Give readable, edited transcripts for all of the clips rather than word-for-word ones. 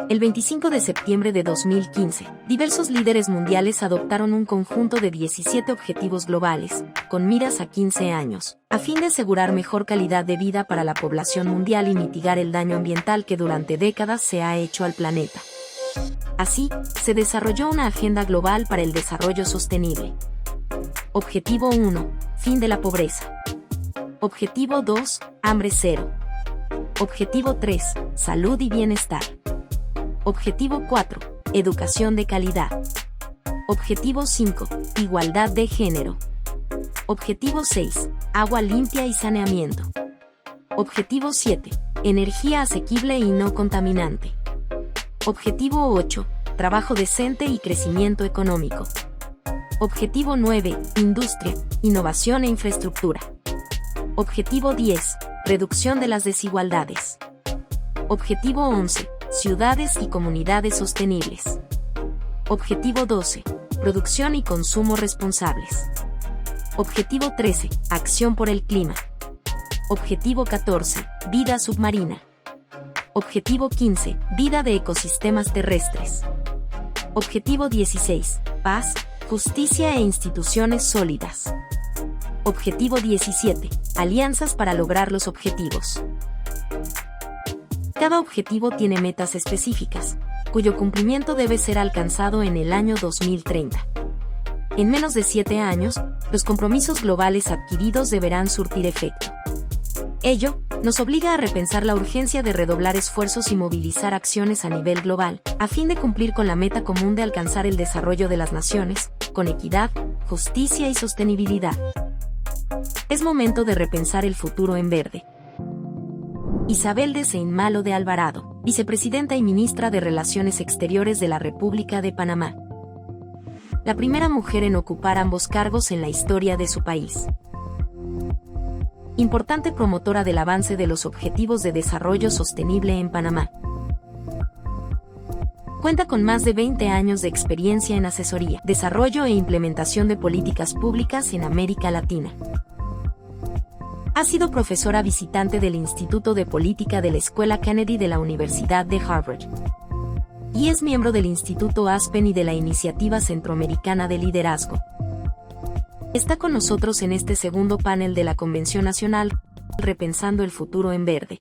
El 25 de septiembre de 2015, diversos líderes mundiales adoptaron un conjunto de 17 objetivos globales, con miras a 15 años, a fin de asegurar mejor calidad de vida para la población mundial y mitigar el daño ambiental que durante décadas se ha hecho al planeta. Así, se desarrolló una agenda global para el desarrollo sostenible. Objetivo 1. Fin de la pobreza. Objetivo 2. Hambre cero. Objetivo 3. Salud y bienestar. Objetivo 4. Educación de calidad. Objetivo 5. Igualdad de género. Objetivo 6. Agua limpia y saneamiento. Objetivo 7. Energía asequible y no contaminante. Objetivo 8. Trabajo decente y crecimiento económico. Objetivo 9. Industria, innovación e infraestructura. Objetivo 10. Reducción de las desigualdades. Objetivo 11. Ciudades y comunidades sostenibles. Objetivo 12. Producción y consumo responsables. Objetivo 13. Acción por el clima. Objetivo 14. Vida submarina. Objetivo 15. Vida de ecosistemas terrestres. Objetivo 16. Paz, justicia e instituciones sólidas. Objetivo 17. Alianzas para lograr los objetivos. Cada objetivo tiene metas específicas, cuyo cumplimiento debe ser alcanzado en el año 2030. En menos de 7 años, los compromisos globales adquiridos deberán surtir efecto. Ello nos obliga a repensar la urgencia de redoblar esfuerzos y movilizar acciones a nivel global, a fin de cumplir con la meta común de alcanzar el desarrollo de las naciones, con equidad, justicia y sostenibilidad. Es momento de repensar el futuro en verde. Isabel de Seinmalo de Alvarado, vicepresidenta y ministra de Relaciones Exteriores de la República de Panamá. La primera mujer en ocupar ambos cargos en la historia de su país. Importante promotora del avance de los Objetivos de Desarrollo Sostenible en Panamá. Cuenta con más de 20 años de experiencia en asesoría, desarrollo e implementación de políticas públicas en América Latina. Ha sido profesora visitante del Instituto de Política de la Escuela Kennedy de la Universidad de Harvard. Y es miembro del Instituto Aspen y de la Iniciativa Centroamericana de Liderazgo. Está con nosotros en este segundo panel de la Convención Nacional, Repensando el Futuro en Verde.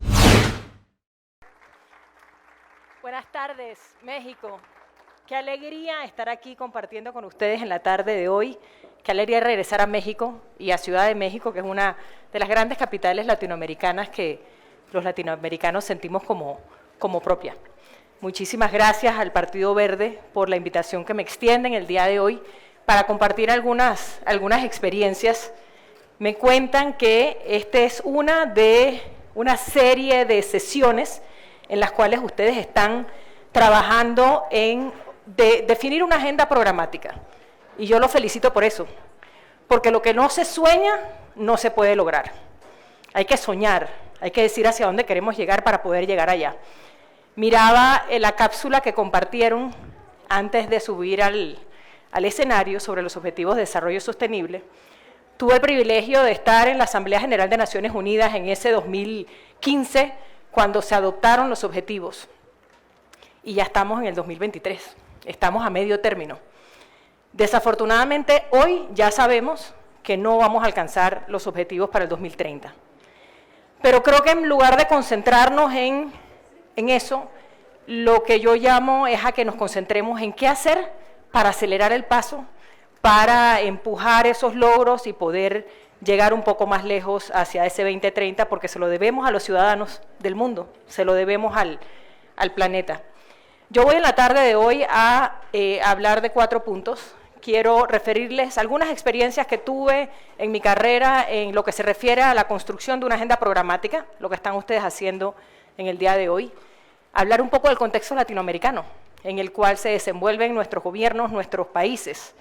Buenas tardes, México. Qué alegría estar aquí compartiendo con ustedes en la tarde de hoy. Qué alegría regresar a México y a Ciudad de México, que es una de las grandes capitales latinoamericanas que los latinoamericanos sentimos como propia. Muchísimas gracias al Partido Verde por la invitación que me extienden el día de hoy para compartir algunas experiencias. Me cuentan que esta es una serie de sesiones en las cuales ustedes están trabajando en definir una agenda programática. Y yo los felicito por eso, porque lo que no se sueña no se puede lograr. Hay que soñar, hay que decir hacia dónde queremos llegar para poder llegar allá. Miraba la cápsula que compartieron antes de subir al escenario sobre los Objetivos de Desarrollo Sostenible. Tuve el privilegio de estar en la Asamblea General de Naciones Unidas en ese 2015, cuando se adoptaron los objetivos. Y ya estamos en el 2023, estamos a medio término. Desafortunadamente, hoy ya sabemos que no vamos a alcanzar los objetivos para el 2030. Pero creo que en lugar de concentrarnos en eso, lo que yo llamo es a que nos concentremos en qué hacer para acelerar el paso, para empujar esos logros y poder llegar un poco más lejos hacia ese 2030, porque se lo debemos a los ciudadanos del mundo, se lo debemos al planeta. Yo voy en la tarde de hoy a hablar de 4 puntos. Quiero referirles algunas experiencias que tuve en mi carrera en lo que se refiere a la construcción de una agenda programática, lo que están ustedes haciendo en el día de hoy. Hablar un poco del contexto latinoamericano, en el cual se desenvuelven nuestros gobiernos, nuestros países.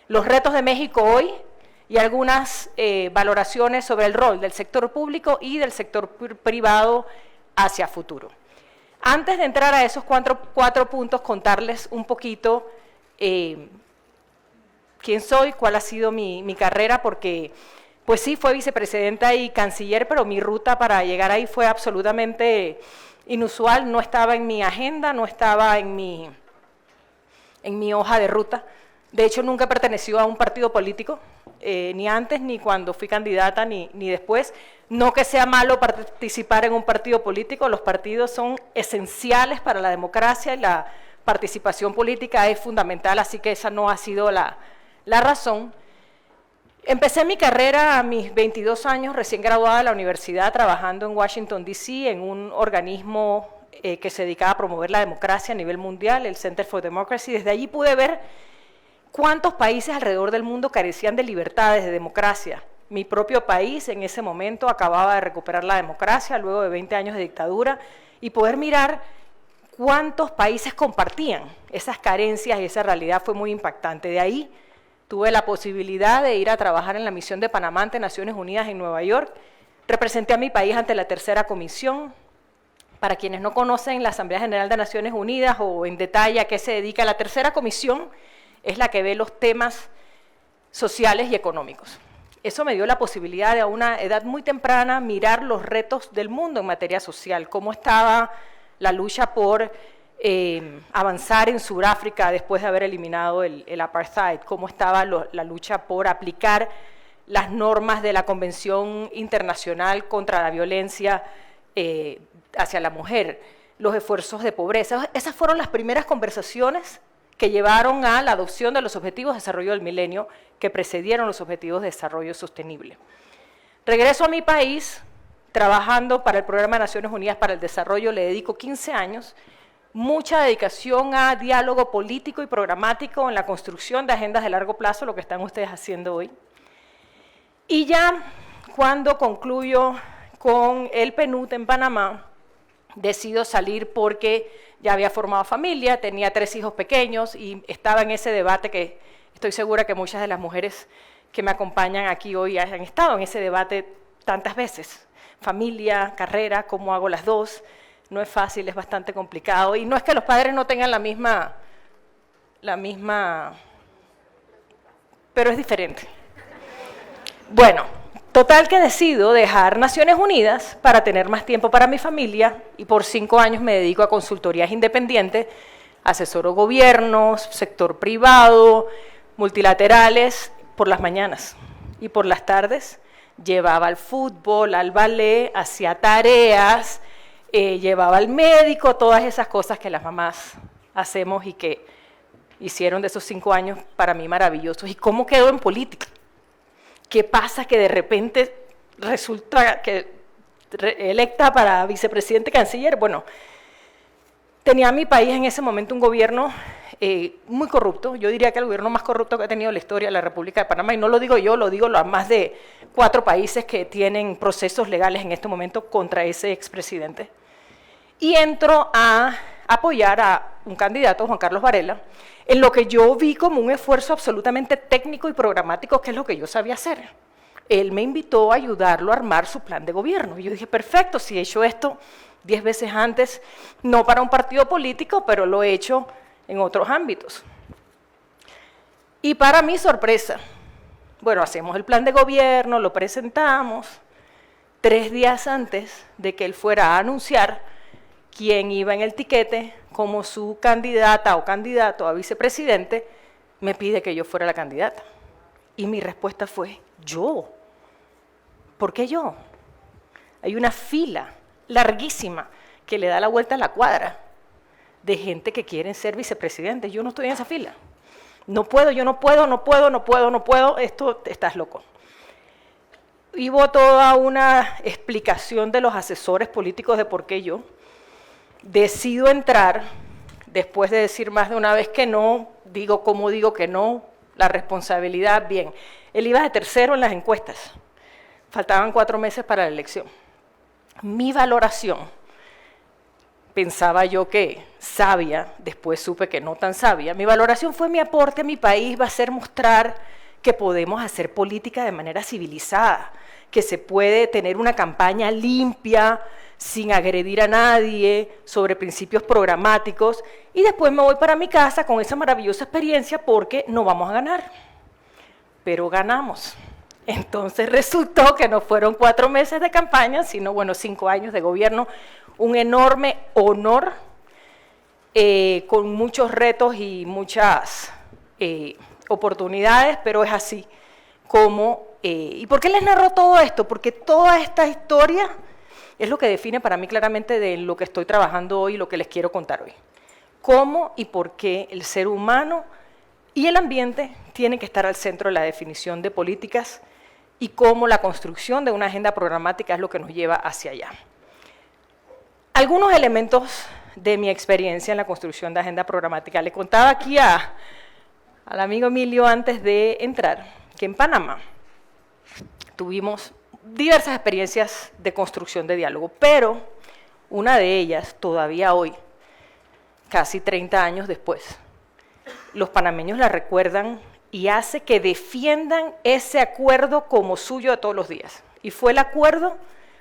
Los retos de México hoy y algunas valoraciones sobre el rol del sector público y del sector privado hacia futuro. Antes de entrar a esos cuatro puntos, contarles un poquito quién soy, cuál ha sido mi carrera, porque pues sí, fue vicepresidenta y canciller, pero mi ruta para llegar ahí fue absolutamente inusual, no estaba en mi agenda, no estaba en mi hoja de ruta. De hecho, nunca perteneció a un partido político, ni antes, ni cuando fui candidata, ni después. No que sea malo participar en un partido político, los partidos son esenciales para la democracia y la participación política es fundamental, así que esa no ha sido la razón. Empecé mi carrera a mis 22 años, recién graduada de la universidad, trabajando en Washington, D.C., en un organismo que se dedicaba a promover la democracia a nivel mundial, el Center for Democracy. Desde allí pude ver cuántos países alrededor del mundo carecían de libertades, de democracia. Mi propio país en ese momento acababa de recuperar la democracia luego de 20 años de dictadura y poder mirar cuántos países compartían esas carencias y esa realidad fue muy impactante. De ahí tuve la posibilidad de ir a trabajar en la misión de Panamá ante Naciones Unidas en Nueva York. Representé a mi país ante la tercera comisión. Para quienes no conocen la Asamblea General de Naciones Unidas o en detalle a qué se dedica, la tercera comisión es la que ve los temas sociales y económicos. Eso me dio la posibilidad de a una edad muy temprana mirar los retos del mundo en materia social, cómo estaba la lucha por avanzar en Sudáfrica después de haber eliminado el apartheid, cómo estaba la lucha por aplicar las normas de la Convención Internacional contra la Violencia hacia la mujer, los esfuerzos de pobreza. Esas fueron las primeras conversaciones que llevaron a la adopción de los Objetivos de Desarrollo del Milenio que precedieron los Objetivos de Desarrollo Sostenible. Regreso a mi país, trabajando para el Programa de Naciones Unidas para el Desarrollo, le dedico 15 años, mucha dedicación a diálogo político y programático en la construcción de agendas de largo plazo, lo que están ustedes haciendo hoy. Y ya cuando concluyo con el PNUD en Panamá, decido salir porque ya había formado familia, tenía 3 hijos pequeños y estaba en ese debate que estoy segura que muchas de las mujeres que me acompañan aquí hoy han estado en ese debate tantas veces. Familia, carrera, ¿cómo hago las dos? No es fácil, es bastante complicado. Y no es que los padres no tengan la misma, pero es diferente. Bueno, total que decido dejar Naciones Unidas para tener más tiempo para mi familia y por 5 años me dedico a consultorías independientes, asesoro gobiernos, sector privado, multilaterales, por las mañanas y por las tardes llevaba al fútbol, al ballet, hacía tareas, llevaba al médico, todas esas cosas que las mamás hacemos y que hicieron de esos 5 años para mí maravillosos. ¿Y cómo quedó en política? ¿Qué pasa que de repente resulta que electa para vicepresidente canciller? Bueno, tenía mi país en ese momento un gobierno muy corrupto, yo diría que el gobierno más corrupto que ha tenido la historia de la República de Panamá, y no lo digo yo, lo digo los más de 4 países que tienen procesos legales en este momento contra ese expresidente. Y entro a apoyar a un candidato, Juan Carlos Varela, en lo que yo vi como un esfuerzo absolutamente técnico y programático, que es lo que yo sabía hacer. Él me invitó a ayudarlo a armar su plan de gobierno. Y yo dije, perfecto, si he hecho esto 10 veces antes, no para un partido político, pero lo he hecho en otros ámbitos. Y para mi sorpresa, bueno, hacemos el plan de gobierno, lo presentamos, 3 días antes de que él fuera a anunciar quién iba en el tiquete como su candidata o candidato a vicepresidente, me pide que yo fuera la candidata. Y mi respuesta fue, ¿yo? ¿Por qué yo? Hay una fila larguísima que le da la vuelta a la cuadra de gente que quieren ser vicepresidentes. Yo no estoy en esa fila. No puedo, yo no puedo, esto, estás loco. Y hubo toda una explicación de los asesores políticos de por qué yo decido entrar, después de decir más de una vez que no, digo cómo digo que no, la responsabilidad, bien. Él iba de tercero en las encuestas, faltaban 4 meses para la elección. Mi valoración, pensaba yo que sabia, después supe que no tan sabia, mi valoración fue: mi aporte a mi país va a ser mostrar que podemos hacer política de manera civilizada, que se puede tener una campaña limpia, sin agredir a nadie, sobre principios programáticos, y después me voy para mi casa con esa maravillosa experiencia porque no vamos a ganar, pero ganamos. Entonces resultó que no fueron 4 meses de campaña, sino, bueno, 5 años de gobierno, un enorme honor, con muchos retos y muchas oportunidades, pero es así como... ¿Y por qué les narro todo esto? Porque toda esta historia es lo que define para mí claramente de lo que estoy trabajando hoy y lo que les quiero contar hoy. Cómo y por qué el ser humano y el ambiente tienen que estar al centro de la definición de políticas y cómo la construcción de una agenda programática es lo que nos lleva hacia allá. Algunos elementos de mi experiencia en la construcción de agenda programática. Le contaba aquí al amigo Emilio antes de entrar que en Panamá tuvimos diversas experiencias de construcción de diálogo, pero una de ellas, todavía hoy, casi 30 años después, los panameños la recuerdan y hace que defiendan ese acuerdo como suyo de todos los días. Y fue el acuerdo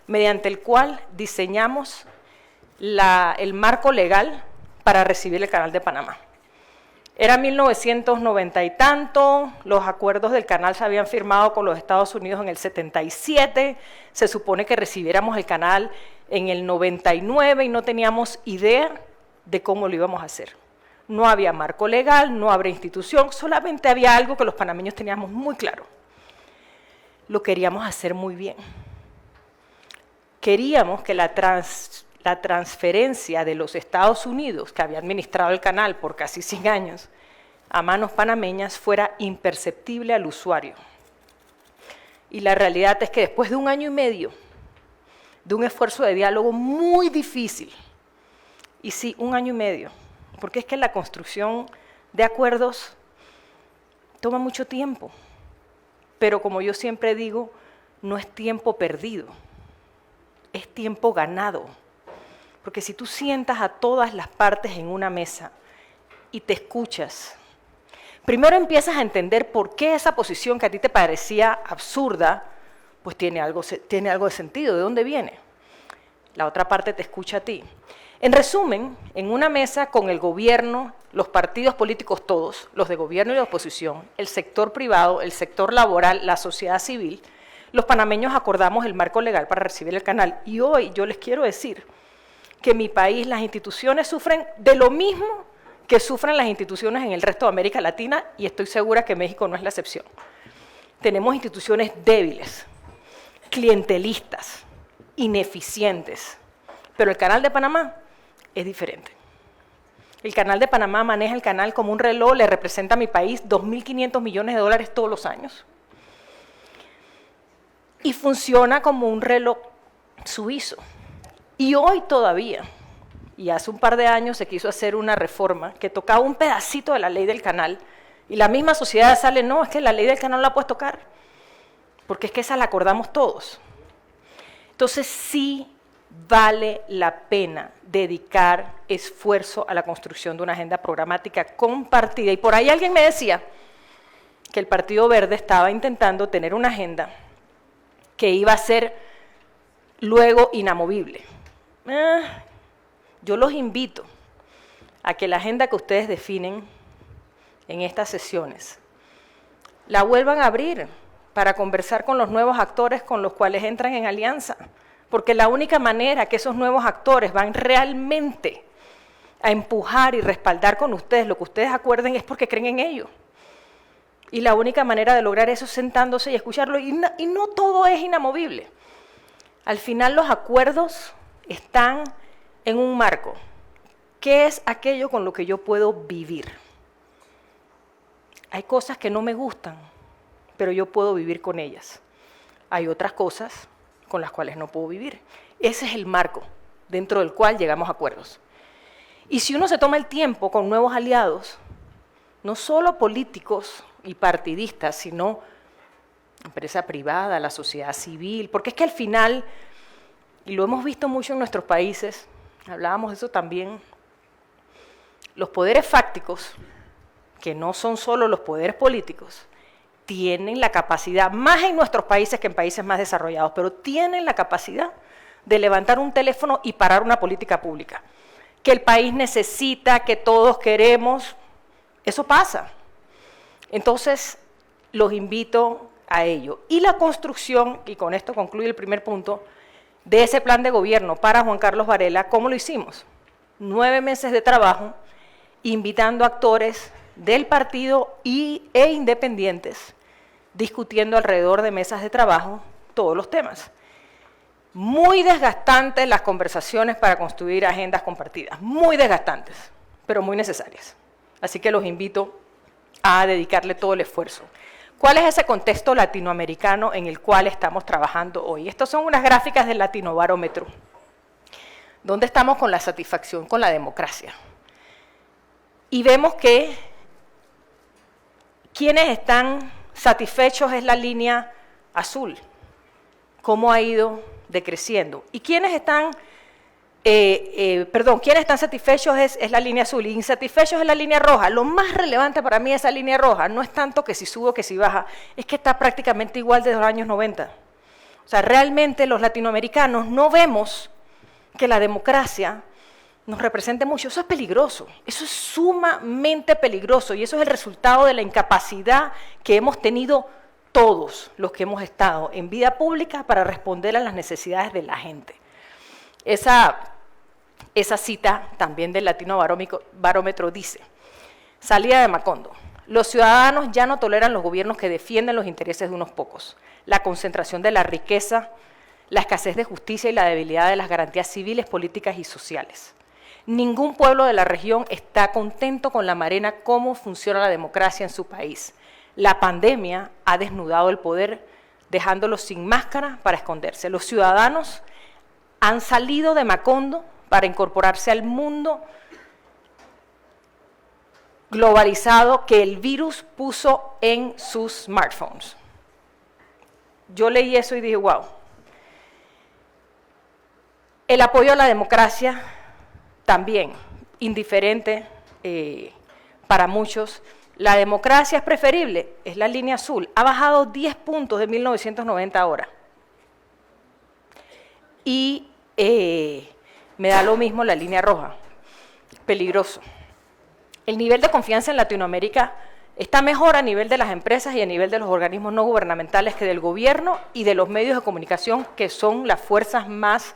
mediante el cual diseñamos el marco legal para recibir el Canal de Panamá. Era 1990 y tanto, los acuerdos del canal se habían firmado con los Estados Unidos en el 77, se supone que recibiéramos el canal en el 99 y no teníamos idea de cómo lo íbamos a hacer. No había marco legal, no había institución, solamente había algo que los panameños teníamos muy claro. Lo queríamos hacer muy bien. Queríamos que la transferencia de los Estados Unidos, que había administrado el canal por casi 100 años, a manos panameñas fuera imperceptible al usuario. Y la realidad es que después de 1 año y medio, de un esfuerzo de diálogo muy difícil, y sí, 1 año y medio, porque es que la construcción de acuerdos toma mucho tiempo, pero como yo siempre digo, no es tiempo perdido, es tiempo ganado. Porque si tú sientas a todas las partes en una mesa y te escuchas, primero empiezas a entender por qué esa posición que a ti te parecía absurda, pues tiene algo de sentido, ¿de dónde viene? La otra parte te escucha a ti. En resumen, en una mesa con el gobierno, los partidos políticos todos, los de gobierno y de oposición, el sector privado, el sector laboral, la sociedad civil, los panameños acordamos el marco legal para recibir el canal. Y hoy yo les quiero decir que en mi país las instituciones sufren de lo mismo que sufren las instituciones en el resto de América Latina, y estoy segura que México no es la excepción. Tenemos instituciones débiles, clientelistas, ineficientes, pero el Canal de Panamá es diferente. El Canal de Panamá maneja el canal como un reloj, le representa a mi país 2.500 millones de dólares todos los años. Y funciona como un reloj suizo. Y hoy todavía, y hace un par de años se quiso hacer una reforma que tocaba un pedacito de la ley del canal, y la misma sociedad sale, no, es que la ley del canal no la puedes tocar, porque es que esa la acordamos todos. Entonces sí vale la pena dedicar esfuerzo a la construcción de una agenda programática compartida. Y por ahí alguien me decía que el Partido Verde estaba intentando tener una agenda que iba a ser luego inamovible. Yo los invito a que la agenda que ustedes definen en estas sesiones la vuelvan a abrir para conversar con los nuevos actores con los cuales entran en alianza, porque la única manera que esos nuevos actores van realmente a empujar y respaldar con ustedes lo que ustedes acuerden es porque creen en ello. Y la única manera de lograr eso es sentándose y escucharlo, y no todo es inamovible. Al final los acuerdos están en un marco. ¿Qué es aquello con lo que yo puedo vivir? Hay cosas que no me gustan, pero yo puedo vivir con ellas. Hay otras cosas con las cuales no puedo vivir. Ese es el marco dentro del cual llegamos a acuerdos. Y si uno se toma el tiempo con nuevos aliados, no solo políticos y partidistas, sino empresa privada, la sociedad civil, porque es que al final, y lo hemos visto mucho en nuestros países, hablábamos de eso también, los poderes fácticos, que no son solo los poderes políticos, tienen la capacidad, más en nuestros países que en países más desarrollados, pero tienen la capacidad de levantar un teléfono y parar una política pública. Que el país necesita, que todos queremos, eso pasa. Entonces, los invito a ello. Y la construcción, y con esto concluye el primer punto, de ese plan de gobierno para Juan Carlos Varela, ¿cómo lo hicimos? 9 meses de trabajo, invitando actores del partido e independientes, discutiendo alrededor de mesas de trabajo todos los temas. Muy desgastantes las conversaciones para construir agendas compartidas, muy desgastantes, pero muy necesarias. Así que los invito a dedicarle todo el esfuerzo. ¿Cuál es ese contexto latinoamericano en el cual estamos trabajando hoy? Estas son unas gráficas del Latinobarómetro. ¿Dónde estamos con la satisfacción con la democracia? Y vemos que quienes están satisfechos es la línea azul, cómo ha ido decreciendo. Y quienes están, quienes están satisfechos es la línea azul, y insatisfechos es la línea roja. Lo más relevante para mí de esa línea roja no es tanto que si sube o que si baja, es que está prácticamente igual desde los años 90. O sea, realmente los latinoamericanos no vemos que la democracia nos represente mucho. Eso es peligroso, eso es sumamente peligroso, y eso es el resultado de la incapacidad que hemos tenido todos los que hemos estado en vida pública para responder a las necesidades de la gente. Esa cita también del Latinobarómetro dice, salida de Macondo: los ciudadanos ya no toleran los gobiernos que defienden los intereses de unos pocos, la concentración de la riqueza, la escasez de justicia y la debilidad de las garantías civiles, políticas y sociales. Ningún pueblo de la región está contento con la manera cómo funciona la democracia en su país. La pandemia ha desnudado el poder, dejándolo sin máscara para esconderse. Los ciudadanos han salido de Macondo para incorporarse al mundo globalizado que el virus puso en sus smartphones. Yo leí eso y dije, wow. El apoyo a la democracia también, indiferente para muchos. La democracia es preferible, es la línea azul. Ha bajado 10 puntos de 1990 ahora. Y me da lo mismo la línea roja, peligroso. El nivel de confianza en Latinoamérica está mejor a nivel de las empresas y a nivel de los organismos no gubernamentales que del gobierno y de los medios de comunicación, que son las fuerzas más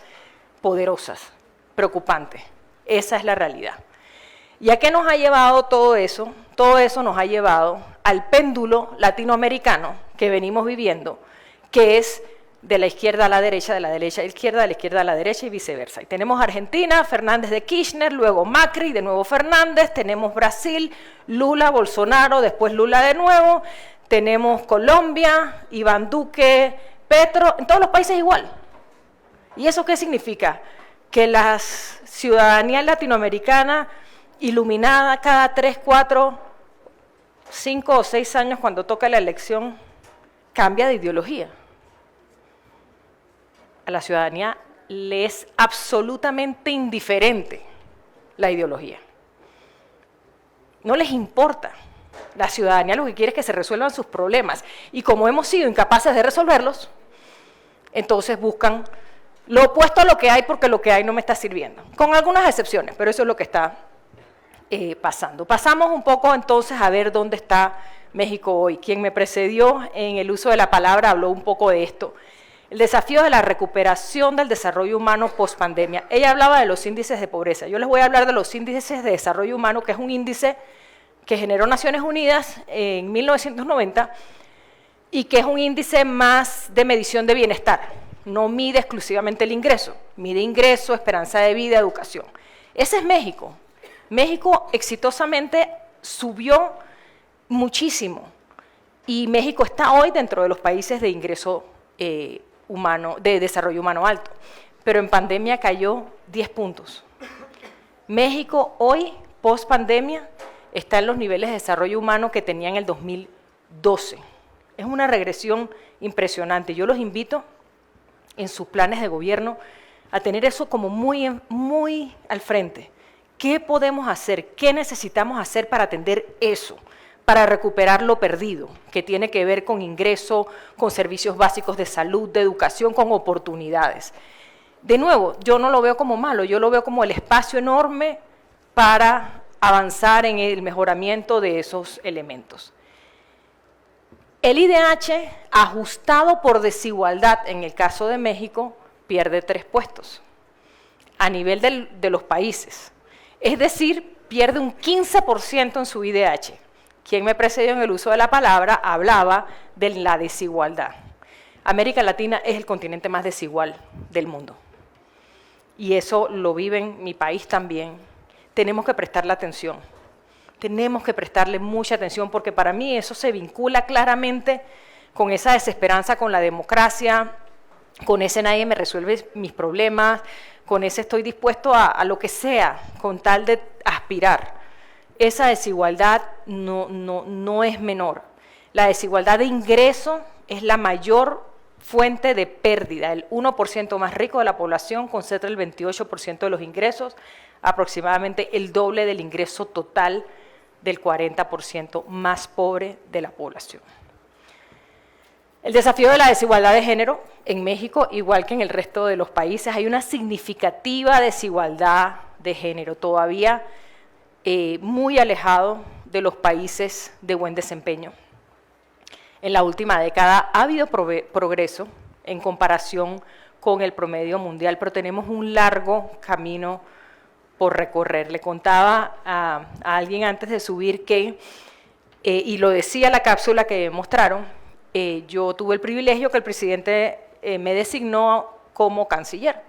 poderosas. Preocupante. Esa es la realidad. ¿Y a qué nos ha llevado todo eso? Todo eso nos ha llevado al péndulo latinoamericano que venimos viviendo, que es de la izquierda a la derecha, de la derecha a la izquierda, de la izquierda a la derecha y viceversa. Y tenemos Argentina, Fernández de Kirchner, luego Macri, de nuevo Fernández, tenemos Brasil, Lula, Bolsonaro, después Lula de nuevo, tenemos Colombia, Iván Duque, Petro, en todos los países igual. ¿Y eso qué significa? Que la ciudadanía latinoamericana, iluminada cada 3, 4, 5 o 6 años cuando toca la elección, cambia de ideología. A la ciudadanía le es absolutamente indiferente la ideología. No les importa. La ciudadanía lo que quiere es que se resuelvan sus problemas. Y como hemos sido incapaces de resolverlos, entonces buscan lo opuesto a lo que hay porque lo que hay no me está sirviendo. Con algunas excepciones, pero eso es lo que está pasando. Pasamos un poco entonces a ver dónde está México hoy. Quien me precedió en el uso de la palabra habló un poco de esto. El desafío de la recuperación del desarrollo humano post-pandemia. Ella hablaba de los índices de pobreza. Yo les voy a hablar de los índices de desarrollo humano, que es un índice que generó Naciones Unidas en 1990 y que es un índice más de medición de bienestar. No mide exclusivamente el ingreso, mide ingreso, esperanza de vida, educación. Ese es México. México exitosamente subió muchísimo y México está hoy dentro de los países de ingreso humano, de desarrollo humano alto, pero en pandemia cayó 10 puntos. México hoy, post pandemia, está en los niveles de desarrollo humano que tenía en el 2012. Es una regresión impresionante. Yo los invito en sus planes de gobierno a tener eso como muy al frente. ¿Qué podemos hacer? ¿Qué necesitamos hacer para atender eso? Para recuperar lo perdido, que tiene que ver con ingreso, con servicios básicos de salud, de educación, con oportunidades. De nuevo, yo no lo veo como malo, yo lo veo como el espacio enorme para avanzar en el mejoramiento de esos elementos. El IDH, ajustado por desigualdad, en el caso de México, pierde 3 puestos a nivel de los países. Es decir, pierde un 15% en su IDH. Quien me precedió en el uso de la palabra hablaba de la desigualdad. América Latina es el continente más desigual del mundo. Y eso lo vive en mi país también. Tenemos que prestarle atención. Tenemos que prestarle mucha atención porque para mí eso se vincula claramente con esa desesperanza con la democracia, con ese nadie me resuelve mis problemas, con ese estoy dispuesto a lo que sea con tal de aspirar. Esa desigualdad no es menor. La desigualdad de ingreso es la mayor fuente de pérdida. El 1% más rico de la población concentra el 28% de los ingresos, aproximadamente el doble del ingreso total del 40% más pobre de la población. El desafío de la desigualdad de género en México, igual que en el resto de los países, hay una significativa desigualdad de género, todavía muy alejado de los países de buen desempeño. En la última década ha habido progreso en comparación con el promedio mundial, pero tenemos un largo camino por recorrer. Le contaba a alguien antes de subir que, y lo decía la cápsula que mostraron, yo tuve el privilegio que el presidente me designó como canciller.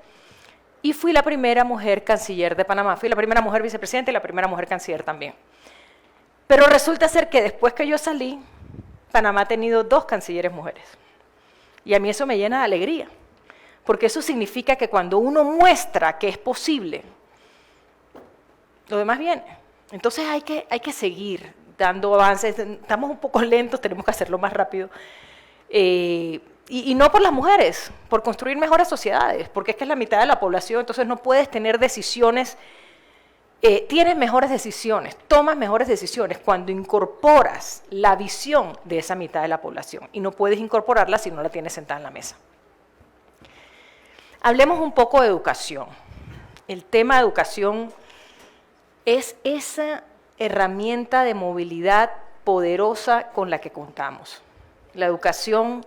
Y fui la primera mujer canciller de Panamá, fui la primera mujer vicepresidenta y la primera mujer canciller también. Pero resulta ser que después que yo salí, Panamá ha tenido 2 cancilleres mujeres. Y a mí eso me llena de alegría, porque eso significa que cuando uno muestra que es posible, lo demás viene. Entonces hay que seguir dando avances. Estamos un poco lentos, tenemos que hacerlo más rápido. Y no por las mujeres, por construir mejores sociedades, porque es que es la mitad de la población, entonces no puedes tener decisiones, tienes mejores decisiones, tomas mejores decisiones cuando incorporas la visión de esa mitad de la población, y no puedes incorporarla si no la tienes sentada en la mesa. Hablemos un poco de educación. El tema de educación es esa herramienta de movilidad poderosa con la que contamos. La educación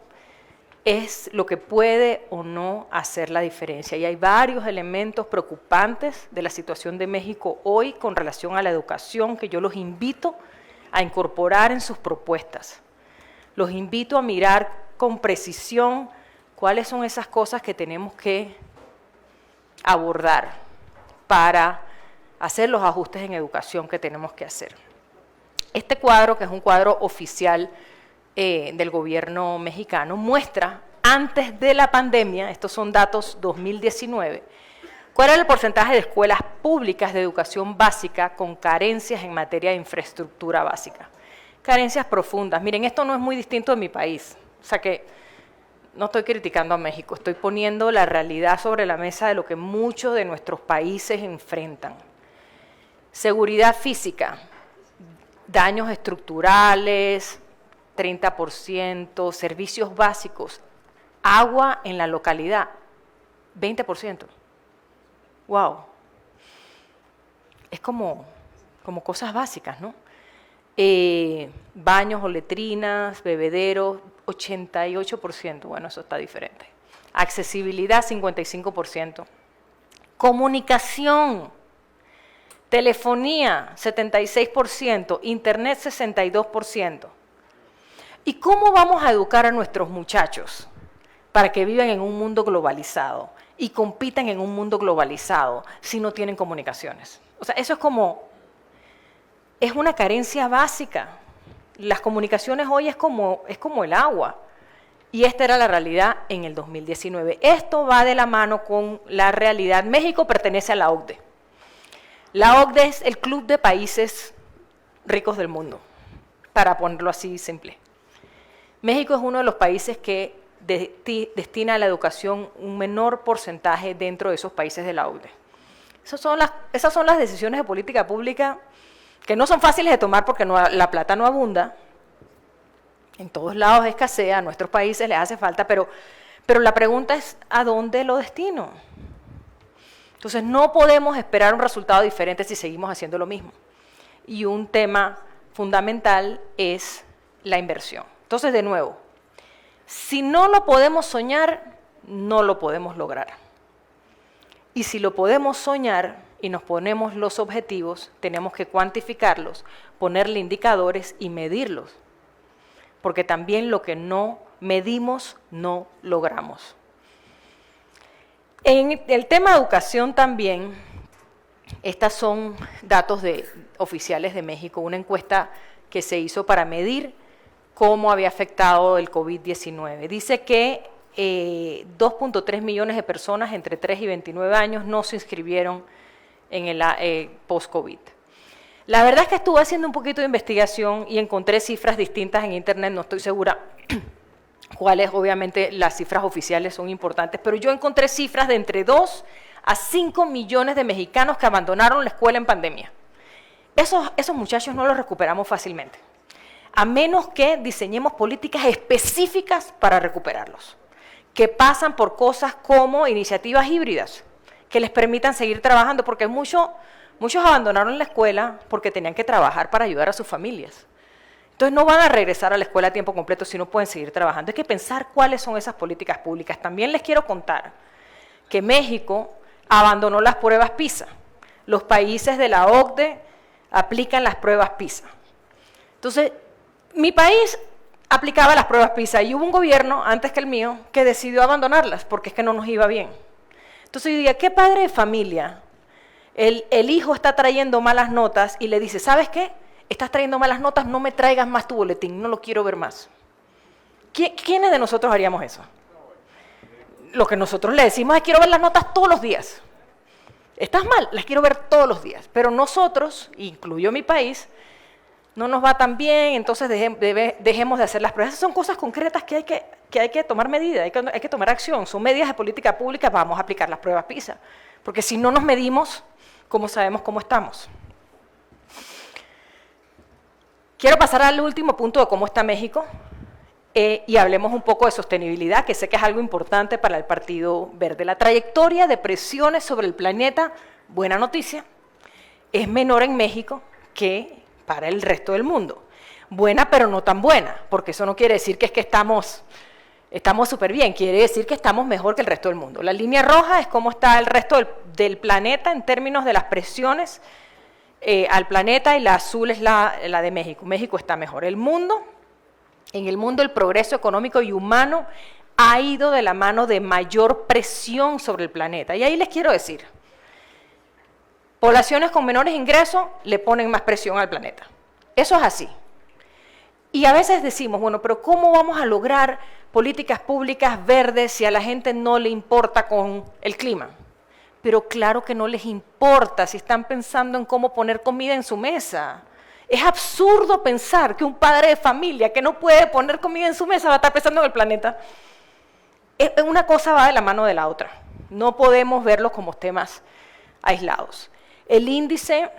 es lo que puede o no hacer la diferencia. Y hay varios elementos preocupantes de la situación de México hoy con relación a la educación que yo los invito a incorporar en sus propuestas. Los invito a mirar con precisión cuáles son esas cosas que tenemos que abordar para hacer los ajustes en educación que tenemos que hacer. Este cuadro, que es un cuadro oficial del gobierno mexicano, muestra antes de la pandemia, estos son datos 2019, cuál era el porcentaje de escuelas públicas de educación básica con carencias en materia de infraestructura básica. Carencias profundas. Miren, esto no es muy distinto de mi país, o sea que no estoy criticando a México, estoy poniendo la realidad sobre la mesa de lo que muchos de nuestros países enfrentan. Seguridad física, daños estructurales, 30%, servicios básicos, agua en la localidad, 20%. ¡Wow! Es como cosas básicas, ¿no? Baños o letrinas, bebederos, 88%, bueno, eso está diferente. Accesibilidad, 55%. Comunicación, telefonía, 76%, internet, 62%. ¿Y cómo vamos a educar a nuestros muchachos para que vivan en un mundo globalizado y compitan en un mundo globalizado si no tienen comunicaciones? O sea, eso es una carencia básica. Las comunicaciones hoy es como el agua. Y esta era la realidad en el 2019. Esto va de la mano con la realidad. México pertenece a la OCDE. La OCDE es el club de países ricos del mundo, para ponerlo así simple. México es uno de los países que destina a la educación un menor porcentaje dentro de esos países de la OCDE. Esas son las decisiones de política pública que no son fáciles de tomar porque la plata no abunda. En todos lados escasea, a nuestros países les hace falta, pero la pregunta es ¿a dónde lo destino? Entonces no podemos esperar un resultado diferente si seguimos haciendo lo mismo. Y un tema fundamental es la inversión. Entonces, de nuevo, si no lo podemos soñar, no lo podemos lograr. Y si lo podemos soñar y nos ponemos los objetivos, tenemos que cuantificarlos, ponerle indicadores y medirlos. Porque también lo que no medimos, no logramos. En el tema de educación también, estos son datos oficiales de México, una encuesta que se hizo para medir cómo había afectado el COVID-19. Dice que 2.3 millones de personas entre 3 y 29 años no se inscribieron en el post-COVID. La verdad es que estuve haciendo un poquito de investigación y encontré cifras distintas en internet, no estoy segura cuáles, obviamente las cifras oficiales son importantes, pero yo encontré cifras de entre 2 a 5 millones de mexicanos que abandonaron la escuela en pandemia. Esos muchachos no los recuperamos fácilmente, a menos que diseñemos políticas específicas para recuperarlos, que pasan por cosas como iniciativas híbridas, que les permitan seguir trabajando, porque muchos abandonaron la escuela porque tenían que trabajar para ayudar a sus familias. Entonces no van a regresar a la escuela a tiempo completo si no pueden seguir trabajando. Hay que pensar cuáles son esas políticas públicas. También les quiero contar que México abandonó las pruebas PISA. Los países de la OCDE aplican las pruebas PISA. Entonces, mi país aplicaba las pruebas PISA y hubo un gobierno, antes que el mío, que decidió abandonarlas porque es que no nos iba bien. Entonces yo diría, ¿qué padre de familia? El hijo está trayendo malas notas y le dice, ¿sabes qué? Estás trayendo malas notas, no me traigas más tu boletín, no lo quiero ver más. ¿Quiénes de nosotros haríamos eso? Lo que nosotros le decimos es, quiero ver las notas todos los días. Estás mal, las quiero ver todos los días. Pero nosotros, incluyo mi país, no nos va tan bien, entonces dejemos de hacer las pruebas. Esas son cosas concretas que hay que tomar medidas, hay que tomar acción. Son medidas de política pública, vamos a aplicar las pruebas PISA. Porque si no nos medimos, ¿cómo sabemos cómo estamos? Quiero pasar al último punto de cómo está México y hablemos un poco de sostenibilidad, que sé que es algo importante para el Partido Verde. La trayectoria de presiones sobre el planeta, buena noticia, es menor en México que para el resto del mundo. Buena, pero no tan buena, porque eso no quiere decir que estamos súper bien, quiere decir que estamos mejor que el resto del mundo. La línea roja es cómo está el resto del planeta en términos de las presiones al planeta, y la azul es la de México. México está mejor. En el mundo el progreso económico y humano ha ido de la mano de mayor presión sobre el planeta. Y ahí les quiero decir, poblaciones con menores ingresos le ponen más presión al planeta. Eso es así. Y a veces decimos, bueno, pero ¿cómo vamos a lograr políticas públicas verdes si a la gente no le importa con el clima? Pero claro que no les importa si están pensando en cómo poner comida en su mesa. Es absurdo pensar que un padre de familia que no puede poner comida en su mesa va a estar pensando en el planeta. Una cosa va de la mano de la otra. No podemos verlos como temas aislados. El índice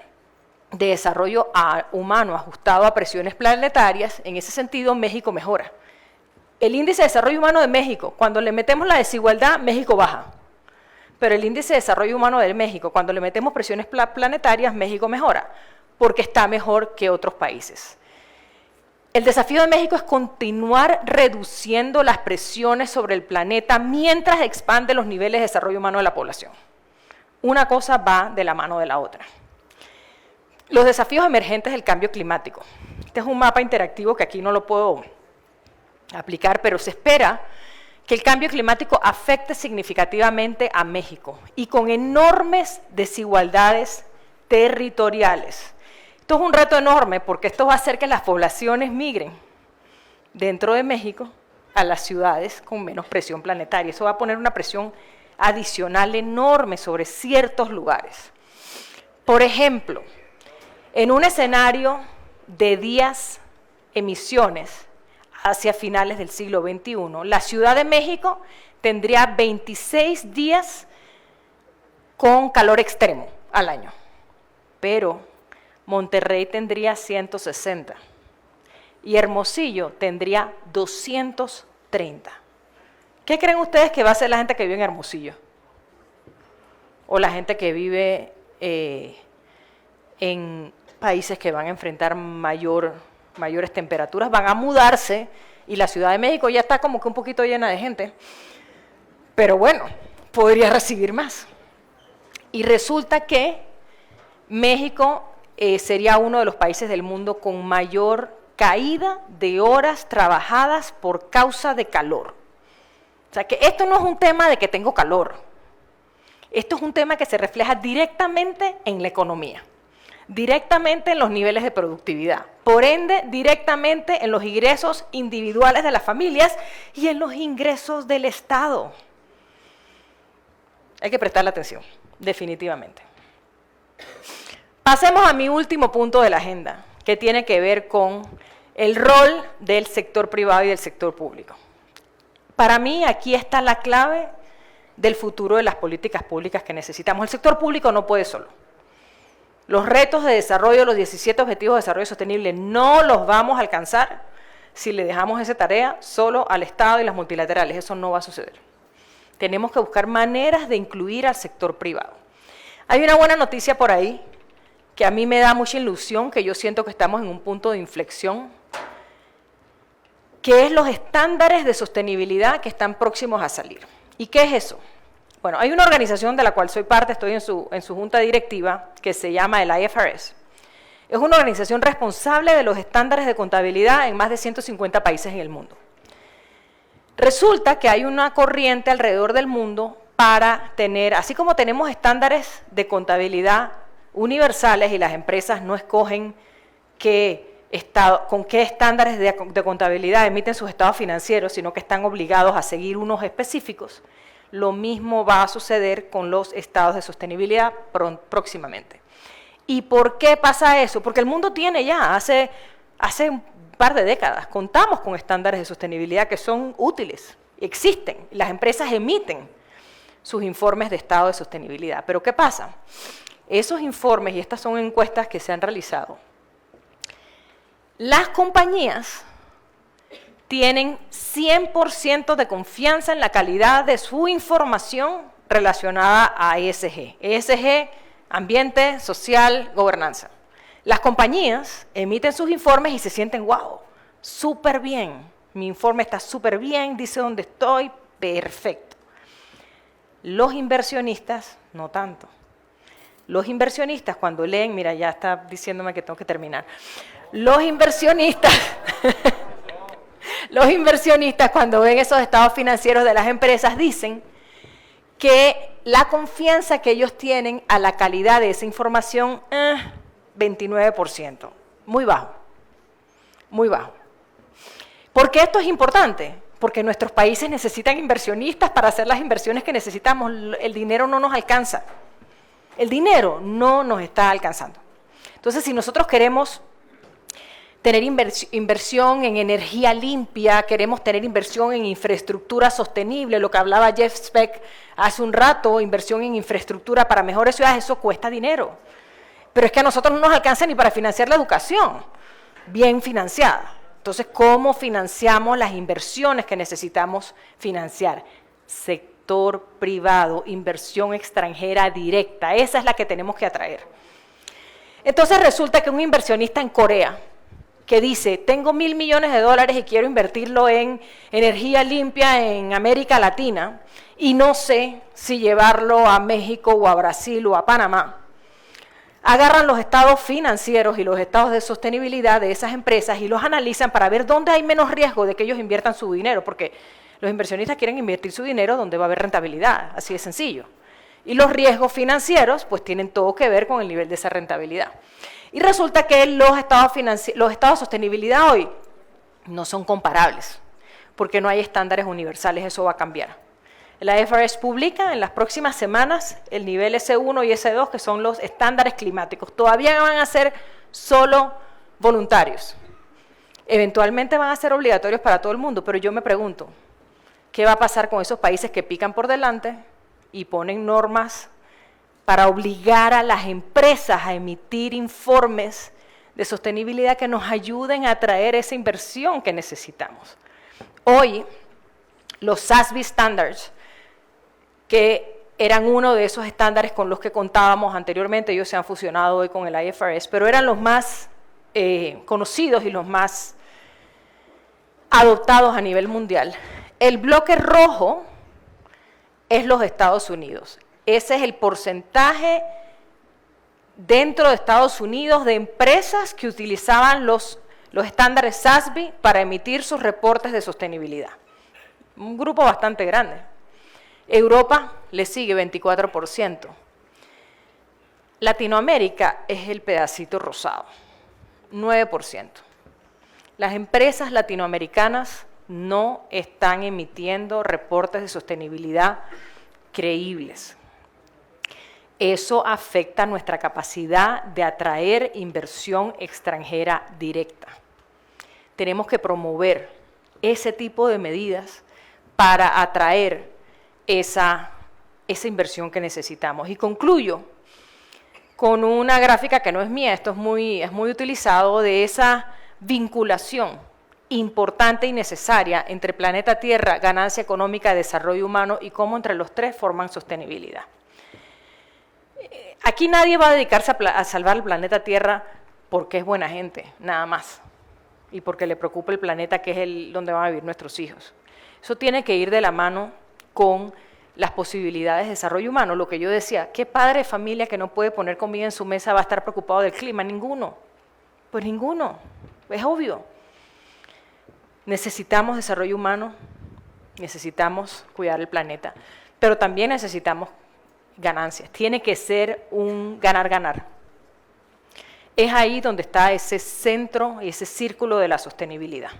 de desarrollo humano ajustado a presiones planetarias, en ese sentido México mejora. El índice de desarrollo humano de México, cuando le metemos la desigualdad, México baja. Pero el índice de desarrollo humano de México, cuando le metemos presiones planetarias, México mejora, porque está mejor que otros países. El desafío de México es continuar reduciendo las presiones sobre el planeta mientras expande los niveles de desarrollo humano de la población. Una cosa va de la mano de la otra. Los desafíos emergentes del cambio climático. Este es un mapa interactivo que aquí no lo puedo aplicar, pero se espera que el cambio climático afecte significativamente a México y con enormes desigualdades territoriales. Esto es un reto enorme porque esto va a hacer que las poblaciones migren dentro de México a las ciudades con menos presión planetaria. Eso va a poner una presión adicional enorme sobre ciertos lugares. Por ejemplo, en un escenario de 10 emisiones hacia finales del siglo XXI, la Ciudad de México tendría 26 días con calor extremo al año, pero Monterrey tendría 160 y Hermosillo tendría 230. ¿Qué creen ustedes que va a hacer la gente que vive en Hermosillo? O la gente que vive en países que van a enfrentar mayores temperaturas, van a mudarse y la Ciudad de México ya está como que un poquito llena de gente, pero bueno, podría recibir más. Y resulta que México sería uno de los países del mundo con mayor caída de horas trabajadas por causa de calor. O sea que esto no es un tema de que tengo calor, esto es un tema que se refleja directamente en la economía, directamente en los niveles de productividad, por ende directamente en los ingresos individuales de las familias y en los ingresos del Estado. Hay que prestarle atención, definitivamente. Pasemos a mi último punto de la agenda, que tiene que ver con el rol del sector privado y del sector público. Para mí aquí está la clave del futuro de las políticas públicas que necesitamos. El sector público no puede solo. Los retos de desarrollo, los 17 Objetivos de Desarrollo Sostenible, no los vamos a alcanzar si le dejamos esa tarea solo al Estado y las multilaterales. Eso no va a suceder. Tenemos que buscar maneras de incluir al sector privado. Hay una buena noticia por ahí que a mí me da mucha ilusión, que yo siento que estamos en un punto de inflexión, que es los estándares de sostenibilidad que están próximos a salir. ¿Y qué es eso? Bueno, hay una organización de la cual soy parte, estoy en su junta directiva, que se llama el IFRS. Es una organización responsable de los estándares de contabilidad en más de 150 países en el mundo. Resulta que hay una corriente alrededor del mundo para tener, así como tenemos estándares de contabilidad universales y las empresas no escogen con qué estándares de contabilidad emiten sus estados financieros, sino que están obligados a seguir unos específicos. Lo mismo va a suceder con los estados de sostenibilidad próximamente. ¿Y por qué pasa eso? Porque el mundo tiene ya, hace un par de décadas, contamos con estándares de sostenibilidad que son útiles, existen, las empresas emiten sus informes de estado de sostenibilidad. Pero ¿qué pasa? Esos informes, y estas son encuestas que se han realizado, las compañías tienen 100% de confianza en la calidad de su información relacionada a ESG. ESG, ambiente, social, gobernanza. Las compañías emiten sus informes y se sienten, wow, súper bien, mi informe está súper bien, dice dónde estoy, perfecto. Los inversionistas, no tanto. Los inversionistas cuando leen, mira, ya está diciéndome que tengo que terminar. Los inversionistas cuando ven esos estados financieros de las empresas dicen que la confianza que ellos tienen a la calidad de esa información, 29%, muy bajo, muy bajo. ¿Por qué esto es importante? Porque nuestros países necesitan inversionistas para hacer las inversiones que necesitamos. El dinero no nos alcanza. El dinero no nos está alcanzando. Entonces, si nosotros queremos tener inversión en energía limpia, queremos tener inversión en infraestructura sostenible, lo que hablaba Jeff Speck hace un rato, inversión en infraestructura para mejores ciudades, eso cuesta dinero. Pero es que a nosotros no nos alcanza ni para financiar la educación bien financiada. Entonces, ¿cómo financiamos las inversiones que necesitamos financiar? Sector privado, inversión extranjera directa, esa es la que tenemos que atraer. Entonces resulta que un inversionista en Corea, que dice, tengo $1.000 millones y quiero invertirlo en energía limpia en América Latina, y no sé si llevarlo a México o a Brasil o a Panamá, agarran los estados financieros y los estados de sostenibilidad de esas empresas y los analizan para ver dónde hay menos riesgo de que ellos inviertan su dinero, porque los inversionistas quieren invertir su dinero donde va a haber rentabilidad, así de sencillo. Y los riesgos financieros pues tienen todo que ver con el nivel de esa rentabilidad. Y resulta que los estados de sostenibilidad hoy no son comparables, porque no hay estándares universales, eso va a cambiar. La IFRS publica en las próximas semanas el nivel S1 y S2, que son los estándares climáticos. Todavía van a ser solo voluntarios. Eventualmente van a ser obligatorios para todo el mundo, pero yo me pregunto, ¿qué va a pasar con esos países que pican por delante y ponen normas para obligar a las empresas a emitir informes de sostenibilidad que nos ayuden a atraer esa inversión que necesitamos? Hoy, los SASB Standards, que eran uno de esos estándares con los que contábamos anteriormente, ellos se han fusionado hoy con el IFRS, pero eran los más conocidos y los más adoptados a nivel mundial. El bloque rojo es los Estados Unidos. Ese es el porcentaje dentro de Estados Unidos de empresas que utilizaban los estándares SASB para emitir sus reportes de sostenibilidad. Un grupo bastante grande. Europa le sigue 24%. Latinoamérica es el pedacito rosado, 9%. Las empresas latinoamericanas no están emitiendo reportes de sostenibilidad creíbles. Eso afecta nuestra capacidad de atraer inversión extranjera directa. Tenemos que promover ese tipo de medidas para atraer esa inversión que necesitamos. Y concluyo con una gráfica que no es mía, esto es muy utilizado, de esa vinculación importante y necesaria entre planeta Tierra, ganancia económica, desarrollo humano y cómo entre los tres forman sostenibilidad. Aquí nadie va a dedicarse a salvar el planeta Tierra porque es buena gente, nada más, y porque le preocupa el planeta que es donde van a vivir nuestros hijos. Eso tiene que ir de la mano con las posibilidades de desarrollo humano. Lo que yo decía, ¿qué padre de familia que no puede poner comida en su mesa va a estar preocupado del clima? Ninguno. Pues ninguno, es obvio. Necesitamos desarrollo humano, necesitamos cuidar el planeta, pero también necesitamos ganancias. Tiene que ser un ganar-ganar. Es ahí donde está ese centro y ese círculo de la sostenibilidad.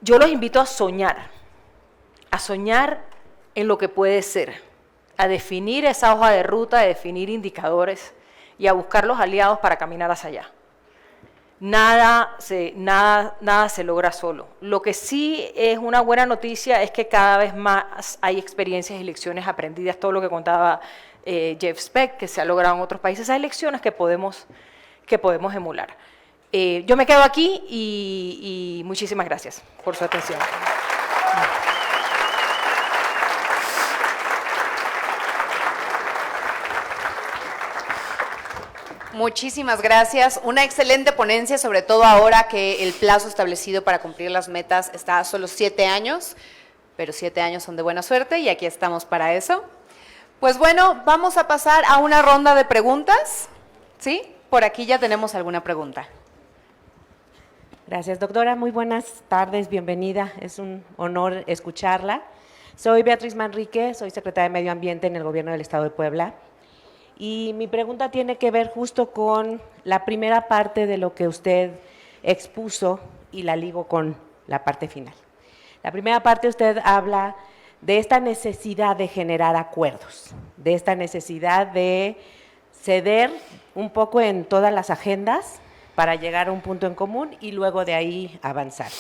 Yo los invito a soñar en lo que puede ser, a definir esa hoja de ruta, a definir indicadores y a buscar los aliados para caminar hacia allá. Nada se logra solo. Lo que sí es una buena noticia es que cada vez más hay experiencias y lecciones aprendidas, todo lo que contaba Jeff Speck, que se ha logrado en otros países, esas lecciones que podemos emular. Yo me quedo aquí y muchísimas gracias por su atención. Muchísimas gracias. Una excelente ponencia, sobre todo ahora que el plazo establecido para cumplir las metas está a solo 7 años, pero 7 años son de buena suerte y aquí estamos para eso. Pues bueno, vamos a pasar a una ronda de preguntas. ¿Sí? Por aquí ya tenemos alguna pregunta. Gracias, doctora. Muy buenas tardes, bienvenida. Es un honor escucharla. Soy Beatriz Manrique, soy secretaria de Medio Ambiente en el Gobierno del Estado de Puebla. Y mi pregunta tiene que ver justo con la primera parte de lo que usted expuso y la ligo con la parte final. La primera parte usted habla de esta necesidad de generar acuerdos, de esta necesidad de ceder un poco en todas las agendas para llegar a un punto en común y luego de ahí avanzar.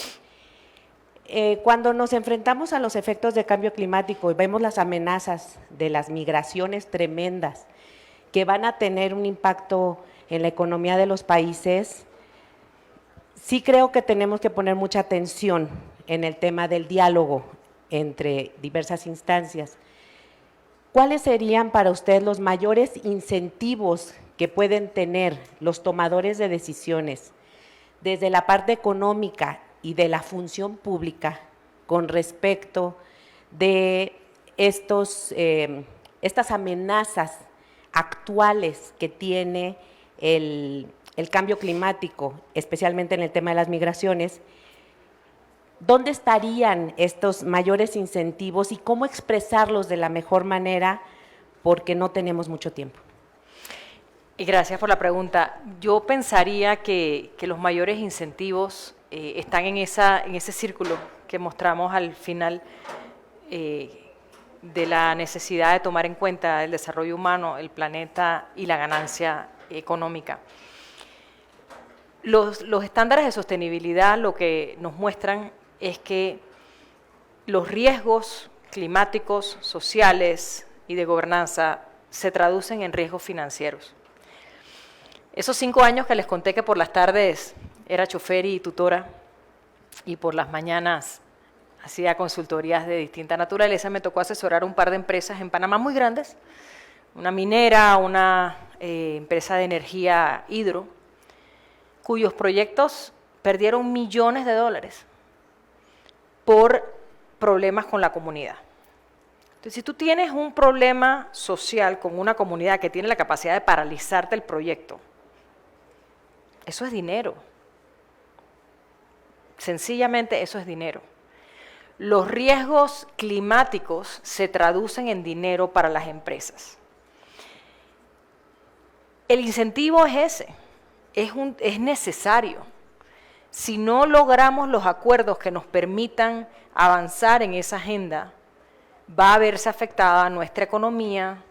Cuando nos enfrentamos a los efectos de cambio climático y vemos las amenazas de las migraciones tremendas que van a tener un impacto en la economía de los países, sí creo que tenemos que poner mucha atención en el tema del diálogo entre diversas instancias. ¿Cuáles serían para usted los mayores incentivos que pueden tener los tomadores de decisiones desde la parte económica y de la función pública con respecto de estas amenazas actuales que tiene el cambio climático, especialmente en el tema de las migraciones? ¿Dónde estarían estos mayores incentivos y cómo expresarlos de la mejor manera? Porque no tenemos mucho tiempo. Y gracias por la pregunta. Yo pensaría que los mayores incentivos están en ese círculo que mostramos al final, de la necesidad de tomar en cuenta el desarrollo humano, el planeta y la ganancia económica. Los estándares de sostenibilidad lo que nos muestran es que los riesgos climáticos, sociales y de gobernanza se traducen en riesgos financieros. Esos 5 años que les conté que por las tardes era chofer y tutora y por las mañanas hacía consultorías de distinta naturaleza, me tocó asesorar un par de empresas en Panamá muy grandes, una minera, una empresa de energía hidro, cuyos proyectos perdieron millones de dólares por problemas con la comunidad. Entonces, si tú tienes un problema social con una comunidad que tiene la capacidad de paralizarte el proyecto, eso es dinero. Sencillamente eso es dinero. Los riesgos climáticos se traducen en dinero para las empresas. El incentivo es ese, es necesario. Si no logramos los acuerdos que nos permitan avanzar en esa agenda, va a verse afectada nuestra economía,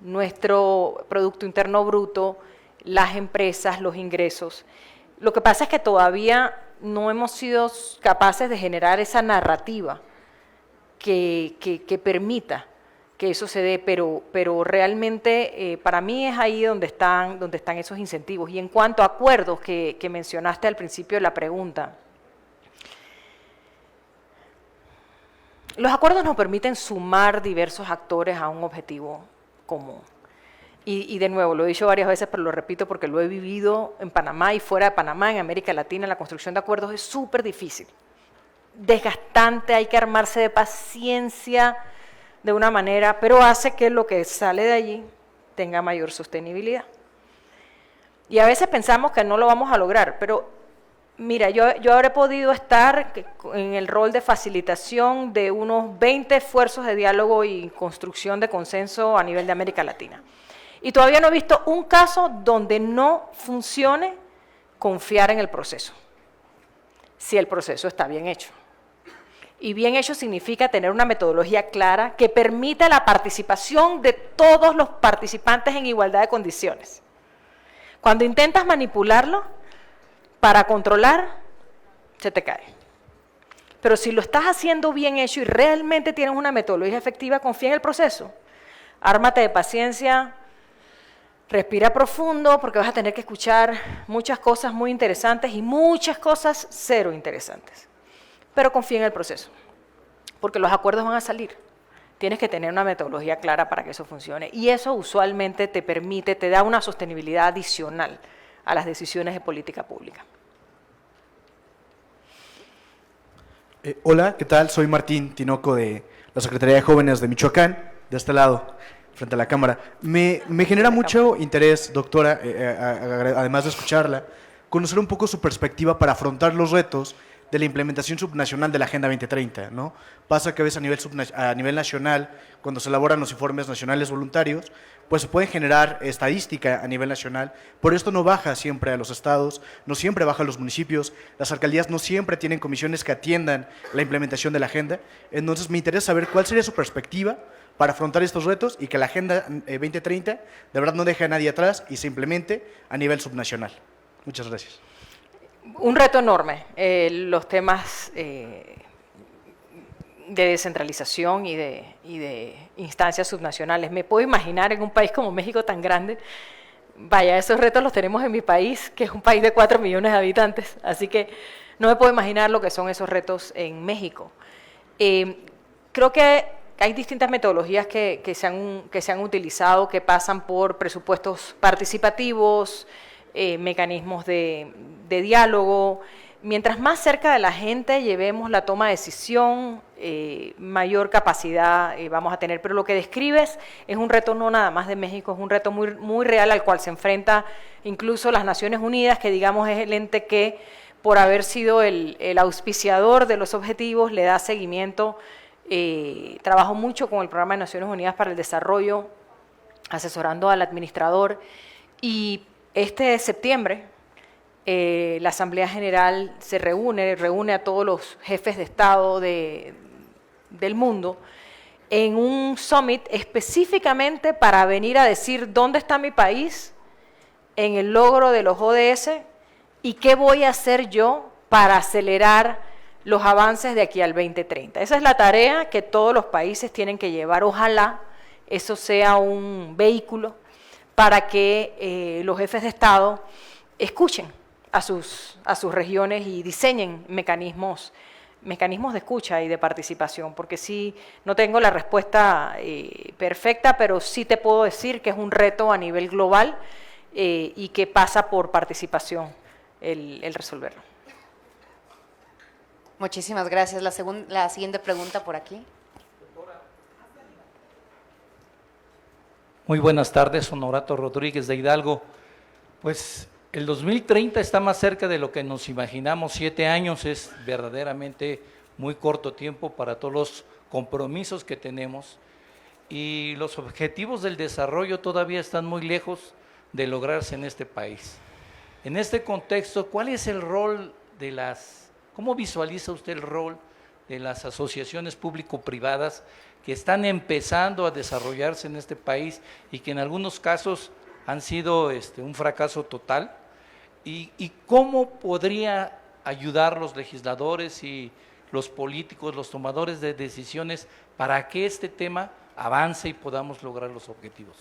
nuestro Producto Interno Bruto, las empresas, los ingresos. Lo que pasa es que todavía no hemos sido capaces de generar esa narrativa que permita que eso se dé, pero realmente para mí es ahí donde están esos incentivos. Y en cuanto a acuerdos que mencionaste al principio de la pregunta, los acuerdos nos permiten sumar diversos actores a un objetivo común. Y de nuevo, lo he dicho varias veces, pero lo repito porque lo he vivido en Panamá y fuera de Panamá, en América Latina, la construcción de acuerdos es súper difícil, desgastante, hay que armarse de paciencia de una manera, pero hace que lo que sale de allí tenga mayor sostenibilidad. Y a veces pensamos que no lo vamos a lograr, pero mira, yo habré podido estar en el rol de facilitación de unos 20 esfuerzos de diálogo y construcción de consenso a nivel de América Latina. Y todavía no he visto un caso donde no funcione confiar en el proceso, si el proceso está bien hecho. Y bien hecho significa tener una metodología clara que permita la participación de todos los participantes en igualdad de condiciones. Cuando intentas manipularlo para controlar, se te cae. Pero si lo estás haciendo bien hecho y realmente tienes una metodología efectiva, confía en el proceso. Ármate de paciencia. Respira profundo porque vas a tener que escuchar muchas cosas muy interesantes y muchas cosas cero interesantes. Pero confía en el proceso, porque los acuerdos van a salir. Tienes que tener una metodología clara para que eso funcione. Y eso usualmente te da una sostenibilidad adicional a las decisiones de política pública. Hola, ¿qué tal? Soy Martín Tinoco de la Secretaría de Jóvenes de Michoacán, de este lado, frente a la cámara. Me genera mucho interés, doctora, además de escucharla, conocer un poco su perspectiva para afrontar los retos de la implementación subnacional de la Agenda 2030, ¿no? Pasa que a veces a nivel nacional, cuando se elaboran los informes nacionales voluntarios, pues se puede generar estadística a nivel nacional, pero esto no baja siempre a los estados, no siempre baja a los municipios, las alcaldías no siempre tienen comisiones que atiendan la implementación de la agenda. Entonces me interesa saber cuál sería su perspectiva para afrontar estos retos y que la Agenda 2030 de verdad no deje a nadie atrás y se implemente a nivel subnacional. Muchas gracias. Un reto enorme, los temas de descentralización y de instancias subnacionales. Me puedo imaginar en un país como México tan grande, vaya, esos retos los tenemos en mi país, que es un país de 4 millones de habitantes, así que no me puedo imaginar lo que son esos retos en México. Creo que hay distintas metodologías que se han utilizado, que pasan por presupuestos participativos, mecanismos de diálogo. Mientras más cerca de la gente llevemos la toma de decisión, mayor capacidad vamos a tener. Pero lo que describes es un reto no nada más de México, es un reto muy, muy real al cual se enfrenta incluso las Naciones Unidas, que digamos es el ente que, por haber sido el auspiciador de los objetivos, le da seguimiento. Trabajo mucho con el Programa de Naciones Unidas para el Desarrollo, asesorando al administrador, y este septiembre la Asamblea General se reúne a todos los jefes de Estado del mundo en un summit específicamente para venir a decir dónde está mi país en el logro de los ODS y qué voy a hacer yo para acelerar los avances de aquí al 2030. Esa es la tarea que todos los países tienen que llevar. Ojalá eso sea un vehículo para que los jefes de Estado escuchen a sus regiones y diseñen mecanismos de escucha y de participación, porque sí, no tengo la respuesta perfecta, pero sí te puedo decir que es un reto a nivel global y que pasa por participación el resolverlo. Muchísimas gracias. La siguiente pregunta por aquí. Muy buenas tardes, Honorato Rodríguez de Hidalgo. Pues el 2030 está más cerca de lo que nos imaginamos. 7 años es verdaderamente muy corto tiempo para todos los compromisos que tenemos, y los objetivos del desarrollo todavía están muy lejos de lograrse en este país. En este contexto, ¿cuál es el rol cómo visualiza usted el rol de las asociaciones público-privadas que están empezando a desarrollarse en este país y que en algunos casos han sido un fracaso total? ¿Y cómo podría ayudar los legisladores y los políticos, los tomadores de decisiones, para que este tema avance y podamos lograr los objetivos?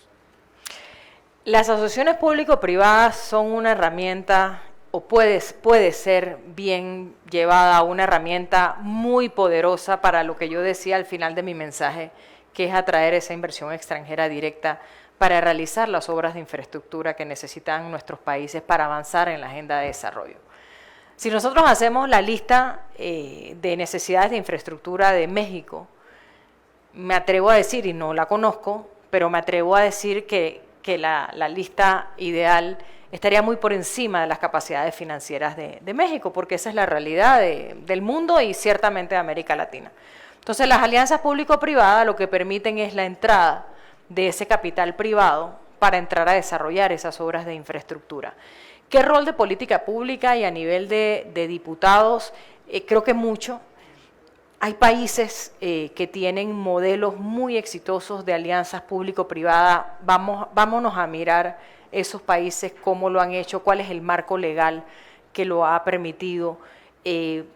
Las asociaciones público-privadas son una herramienta, o puede ser bien llevada, una herramienta muy poderosa para lo que yo decía al final de mi mensaje, que es atraer esa inversión extranjera directa para realizar las obras de infraestructura que necesitan nuestros países para avanzar en la agenda de desarrollo. Si nosotros hacemos la lista de necesidades de infraestructura de México, me atrevo a decir, y no la conozco, pero me atrevo a decir que la lista ideal estaría muy por encima de las capacidades financieras de México, porque esa es la realidad del mundo y ciertamente de América Latina. Entonces, las alianzas público-privadas lo que permiten es la entrada de ese capital privado para entrar a desarrollar esas obras de infraestructura. ¿Qué rol de política pública y a nivel de diputados? Creo que mucho. Hay países que tienen modelos muy exitosos de alianzas público-privadas. Vámonos a mirar esos países, cómo lo han hecho, cuál es el marco legal que lo ha permitido,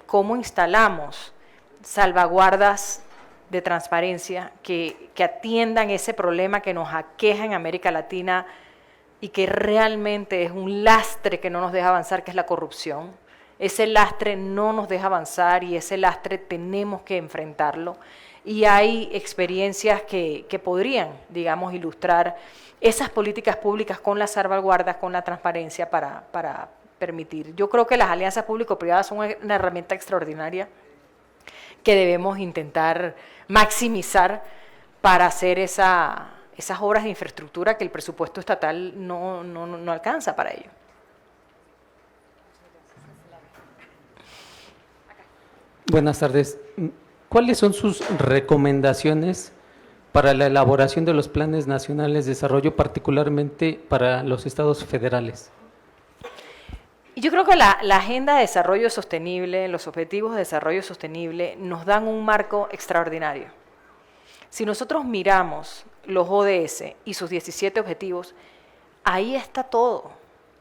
cómo instalamos salvaguardas de transparencia que atiendan ese problema que nos aqueja en América Latina y que realmente es un lastre que no nos deja avanzar, que es la corrupción. Ese lastre no nos deja avanzar y ese lastre tenemos que enfrentarlo. Y hay experiencias que podrían, digamos, ilustrar esas políticas públicas con las salvaguardas, con la transparencia para permitir. Yo creo que las alianzas público-privadas son una herramienta extraordinaria que debemos intentar maximizar para hacer esas obras de infraestructura que el presupuesto estatal no alcanza para ello. Buenas tardes. ¿Cuáles son sus recomendaciones para la elaboración de los planes nacionales de desarrollo, particularmente para los estados federales? Yo creo que la Agenda de Desarrollo Sostenible, los Objetivos de Desarrollo Sostenible, nos dan un marco extraordinario. Si nosotros miramos los ODS y sus 17 objetivos, ahí está todo.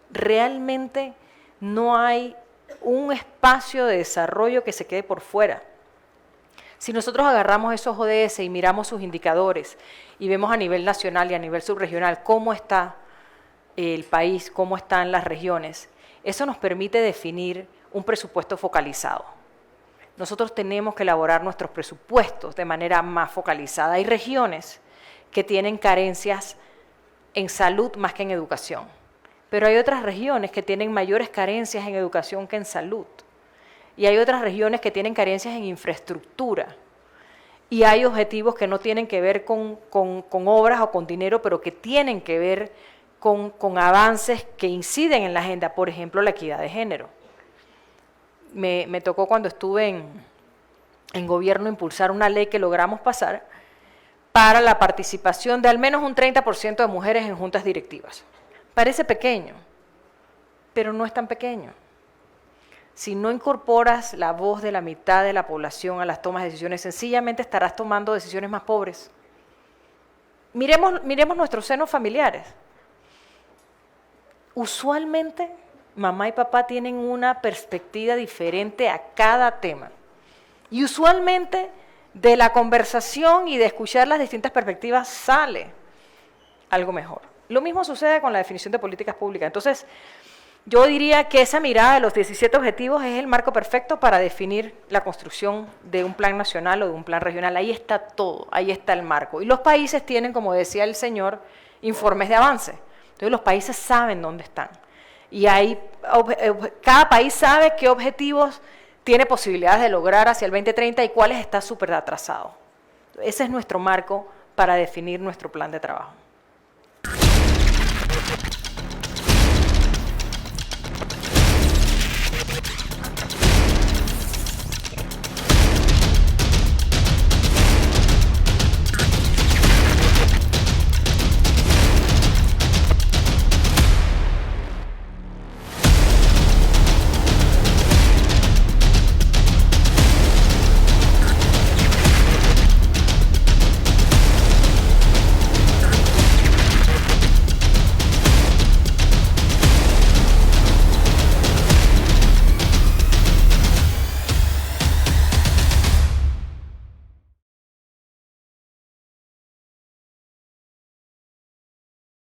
Realmente no hay un espacio de desarrollo que se quede por fuera. Si nosotros agarramos esos ODS y miramos sus indicadores y vemos a nivel nacional y a nivel subregional cómo está el país, cómo están las regiones, eso nos permite definir un presupuesto focalizado. Nosotros tenemos que elaborar nuestros presupuestos de manera más focalizada. Hay regiones que tienen carencias en salud más que en educación, pero hay otras regiones que tienen mayores carencias en educación que en salud. Y hay otras regiones que tienen carencias en infraestructura. Y hay objetivos que no tienen que ver con obras o con dinero, pero que tienen que ver con avances que inciden en la agenda, por ejemplo, la equidad de género. Me tocó cuando estuve en gobierno impulsar una ley que logramos pasar para la participación de al menos un 30% de mujeres en juntas directivas. Parece pequeño, pero no es tan pequeño. Si no incorporas la voz de la mitad de la población a las tomas de decisiones, sencillamente estarás tomando decisiones más pobres. Miremos nuestros senos familiares. Usualmente, mamá y papá tienen una perspectiva diferente a cada tema. Y usualmente, de la conversación y de escuchar las distintas perspectivas, sale algo mejor. Lo mismo sucede con la definición de políticas públicas. Entonces, yo diría que esa mirada de los 17 objetivos es el marco perfecto para definir la construcción de un plan nacional o de un plan regional. Ahí está todo, ahí está el marco. Y los países tienen, como decía el señor, informes de avance. Entonces los países saben dónde están. Y cada país sabe qué objetivos tiene posibilidades de lograr hacia el 2030 y cuáles está súper atrasado. Ese es nuestro marco para definir nuestro plan de trabajo.